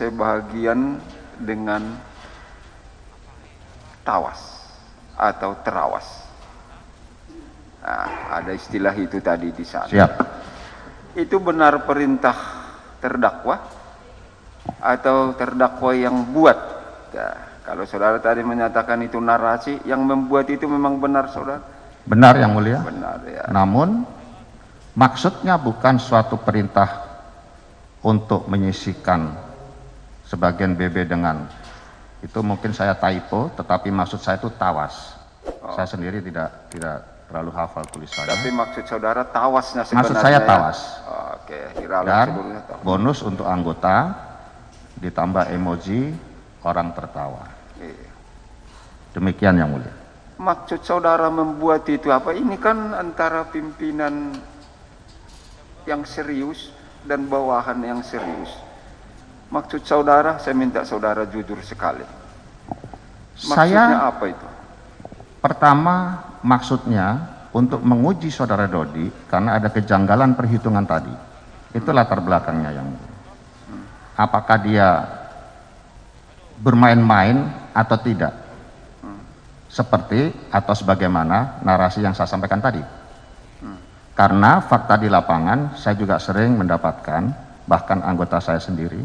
sebagian dengan tawas atau terawas. Nah, ada istilah itu tadi di sana. Siap. Itu benar perintah terdakwa atau terdakwa yang buat? Nah, kalau saudara tadi menyatakan itu narasi, yang membuat itu memang benar saudara? Benar yang mulia. Benar ya. Namun maksudnya bukan suatu perintah untuk menyisihkan sebagian BB dengan itu, mungkin saya typo, tetapi maksud saya itu tawas. Saya sendiri tidak terlalu hafal tulisannya. Tapi maksud saudara tawasnya sebenarnya? Maksud saya tawas. Oke, Dan bonus untuk anggota ditambah emoji orang tertawa. Iya. Demikian yang mulia. Maksud saudara membuat itu apa? Ini kan antara pimpinan yang serius dan bawahan yang serius. Maksud saudara, saya minta saudara jujur sekali. Maksudnya apa itu? Pertama, maksudnya untuk menguji saudara Dodi karena ada kejanggalan perhitungan tadi. Itu latar belakangnya yang mulia. Apakah dia bermain-main atau tidak? Seperti atau sebagaimana narasi yang saya sampaikan tadi. Karena fakta di lapangan saya juga sering mendapatkan, bahkan anggota saya sendiri,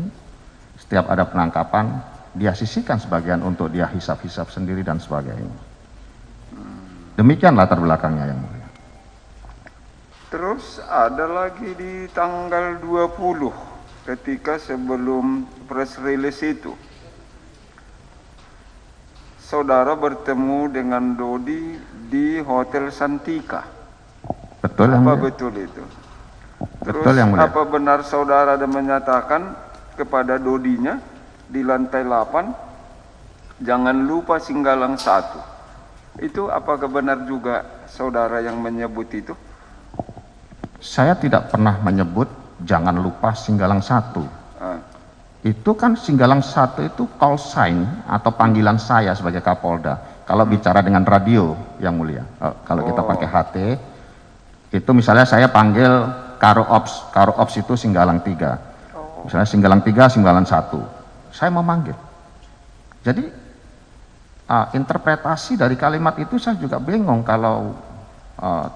setiap ada penangkapan dia sisihkan sebagian untuk dia hisap-hisap sendiri dan sebagainya. Demikian latar belakangnya yang mulia. Terus ada lagi di tanggal 20 ketika sebelum press release itu, saudara bertemu dengan Dodi di Hotel Santika. Betul yang mulia. mulia. Betul itu? Terus Betul yang mulia. apa benar saudara ada menyatakan kepada Dodinya di lantai 8, jangan lupa Singgalang 1. Itu apakah benar juga saudara yang menyebut itu? Saya tidak pernah menyebut jangan lupa Singgalang 1. Itu kan Singgalang 1 itu call sign atau panggilan saya sebagai Kapolda. Kalau bicara dengan radio yang mulia. Kalau kita pakai HT, itu misalnya saya panggil Karo Ops itu Singgalang 3. Misalnya Singgalang 3, Singgalang 1. Saya memanggil. Jadi interpretasi dari kalimat itu saya juga bingung kalau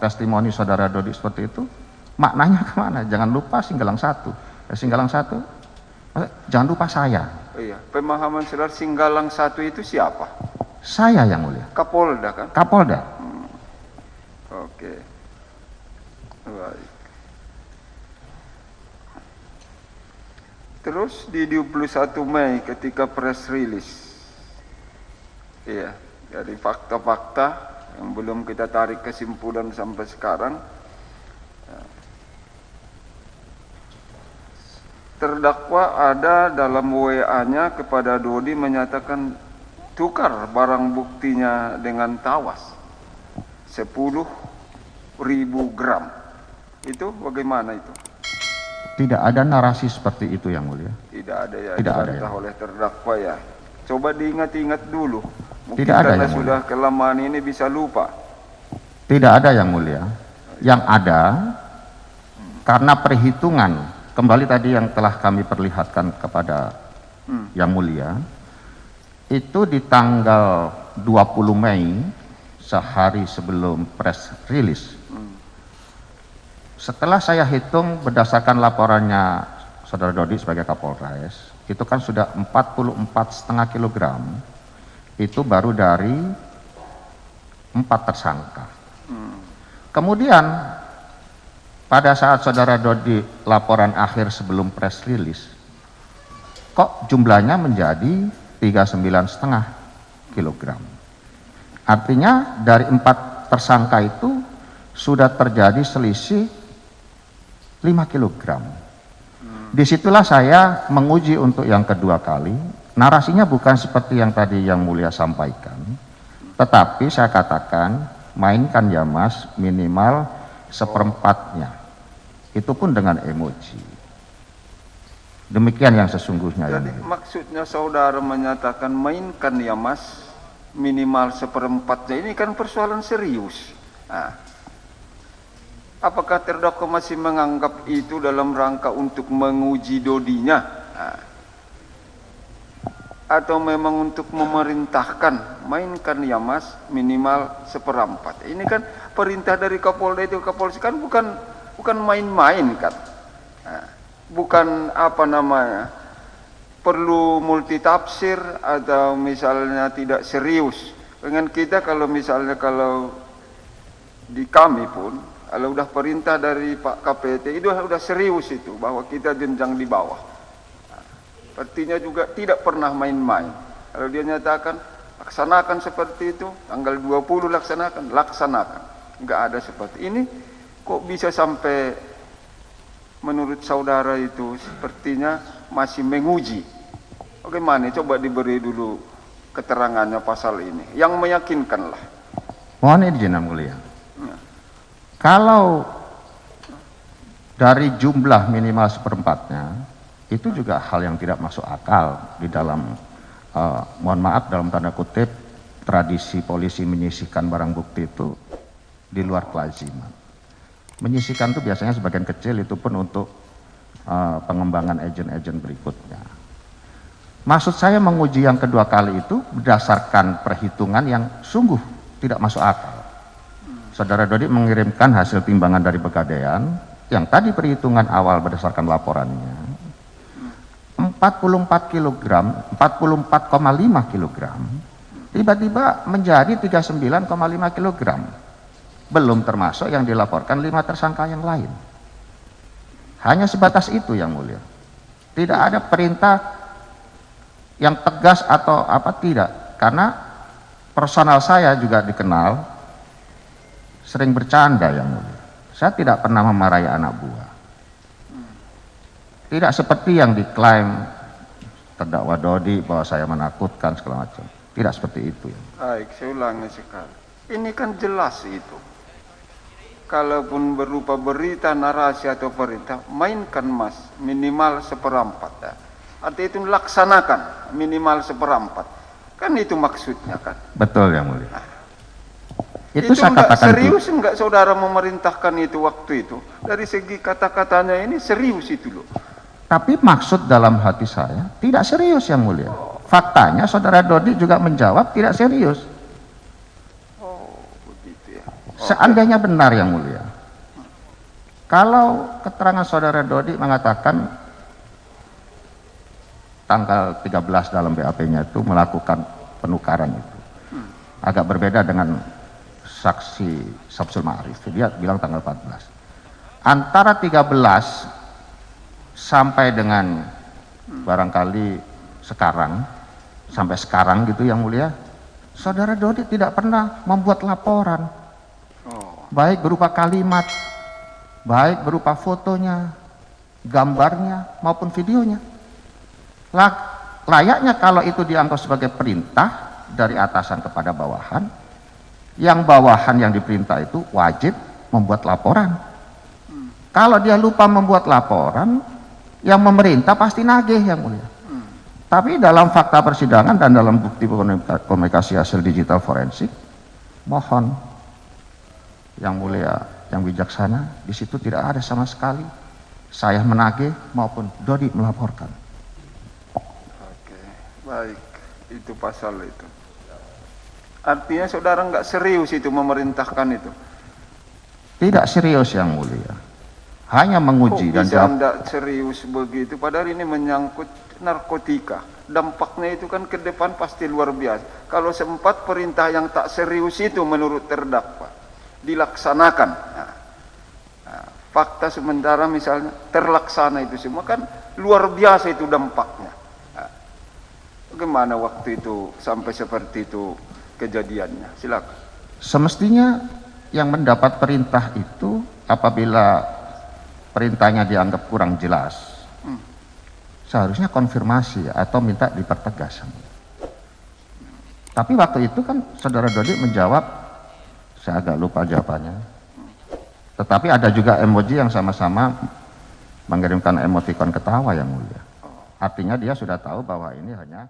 testimoni saudara Dodi seperti itu. Maknanya kemana? Jangan lupa Singgalang 1. Singgalang 1, jangan lupa saya. Iya, pemahaman saudara Singgalang 1 itu siapa? Saya yang mulia. Kapolda kan? Kapolda. Oke. Baik. Terus di 21 Mei ketika press release, iya, dari fakta-fakta yang belum kita tarik kesimpulan sampai sekarang, terdakwa ada dalam WA-nya kepada Dodi menyatakan tukar barang buktinya dengan tawas 10.000 gram. Itu bagaimana itu? Tidak ada narasi seperti itu yang mulia. Tidak ada ya, Tidak ada ya. oleh terdakwa ya. Coba diingat-ingat dulu. Mungkin Tidak ada karena yang sudah kelamaan ini bisa lupa. Tidak ada yang mulia. Yang ada karena perhitungan, kembali tadi yang telah kami perlihatkan kepada yang mulia, itu di tanggal 20 Mei, sehari sebelum press release. Setelah saya hitung berdasarkan laporannya saudara Dodi sebagai Kapolres, itu kan sudah 44,5 kilogram, itu baru dari 4 tersangka. Kemudian pada saat saudara Dodi laporan akhir sebelum press release, kok jumlahnya menjadi 39,5 kilogram. Artinya dari 4 tersangka itu sudah terjadi selisih 5 kilogram. Disitulah saya menguji untuk yang kedua kali. Narasinya bukan seperti yang tadi yang mulia sampaikan, tetapi saya katakan mainkan ya mas minimal 1/4-nya. Itu pun dengan emoji. Demikian yang sesungguhnya. Jadi maksudnya saudara menyatakan mainkan ya mas minimal 1/4-nya, ini kan persoalan serius. Apakah terdakwa masih menganggap itu dalam rangka untuk menguji Dodinya? atau memang untuk memerintahkan, mainkan ya mas, minimal 1/4. Ini kan perintah dari Kapolda itu, Kapolsek kan bukan main-main kan. Nah, bukan apa namanya, perlu multitafsir atau misalnya tidak serius. Dengan kita kalau misalnya kalau di kami pun, kalau udah perintah dari Pak KPT itu udah serius itu, bahwa kita jenjang di bawah. Artinya juga tidak pernah main-main. Kalau dia nyatakan laksanakan seperti itu, tanggal 20 laksanakan. Enggak ada seperti ini. Kok bisa sampai menurut saudara itu sepertinya masih menguji. Bagaimana? Coba diberi dulu keterangannya pasal ini. Yang meyakinkan lah. Mohon izin Yang Mulia. Kalau dari jumlah minimal 1/4-nya, itu juga hal yang tidak masuk akal di dalam, mohon maaf dalam tanda kutip, tradisi polisi menyisihkan barang bukti itu di luar kelaziman. Menyisihkan itu biasanya sebagian kecil itu pun untuk pengembangan agen-agen berikutnya. Maksud saya menguji yang kedua kali itu berdasarkan perhitungan yang sungguh tidak masuk akal. Saudara Dodi mengirimkan hasil timbangan dari Pegadaian yang tadi perhitungan awal berdasarkan laporannya 44 kg, 44,5 kg, tiba-tiba menjadi 39,5 kg. Belum termasuk yang dilaporkan 5 tersangka yang lain. Hanya sebatas itu Yang Mulia. Tidak ada perintah yang tegas atau apa, tidak. Karena personal saya juga dikenal sering bercanda Yang Mulia. Saya tidak pernah memarahi anak buah. Tidak seperti yang diklaim terdakwa Dodi bahwa saya menakutkan segala macam. Tidak seperti itu. Baik, saya ulangi sekali. Ini kan jelas itu. Kalaupun berupa berita, narasi atau perintah, mainkan mas, minimal 1/4. Ya. Artinya itu laksanakan, minimal 1/4. Kan itu maksudnya kan. Betul Yang Mulia. Nah, itu saya enggak katakan serius enggak saudara memerintahkan itu waktu itu? Dari segi kata-katanya ini serius itu loh. Tapi maksud dalam hati saya tidak serius Yang Mulia. Faktanya saudara Dodi juga menjawab tidak serius. Oh, begitu ya. Seandainya benar Yang Mulia, kalau keterangan saudara Dodi mengatakan tanggal 13 dalam BAP-nya itu melakukan penukaran itu, agak berbeda dengan saksi Samsul Ma'arif, dia bilang tanggal 14. Antara 13 sampai dengan barangkali sekarang, sampai sekarang gitu Yang Mulia, saudara Dodi tidak pernah membuat laporan, baik berupa kalimat, baik berupa fotonya, gambarnya, maupun videonya. Layaknya kalau itu dianggap sebagai perintah dari atasan kepada bawahan, yang bawahan yang diperintah itu wajib membuat laporan. Kalau dia lupa membuat laporan, yang memerintah pasti nagih Yang Mulia. Tapi dalam fakta persidangan dan dalam bukti komunikasi hasil digital forensik, mohon Yang Mulia, yang bijaksana, di situ tidak ada sama sekali saya menagih maupun Dodi melaporkan. Oke, baik, itu pasal itu. Artinya saudara nggak serius itu memerintahkan itu? Tidak serius Yang Mulia. Hanya menguji dan jawab. Tidak serius begitu, padahal ini menyangkut narkotika. Dampaknya itu kan ke depan pasti luar biasa. Kalau sempat perintah yang tak serius itu menurut terdakwa dilaksanakan, fakta sementara misalnya terlaksana itu semua, kan luar biasa itu dampaknya. Bagaimana waktu itu sampai seperti itu kejadiannya? Silakan. Semestinya yang mendapat perintah itu apabila perintahnya dianggap kurang jelas, seharusnya konfirmasi atau minta dipertegas. Tapi waktu itu kan saudara Dodi menjawab, saya agak lupa jawabannya. Tetapi ada juga emoji yang sama-sama mengirimkan emotikon ketawa Yang Mulia. Artinya dia sudah tahu bahwa ini hanya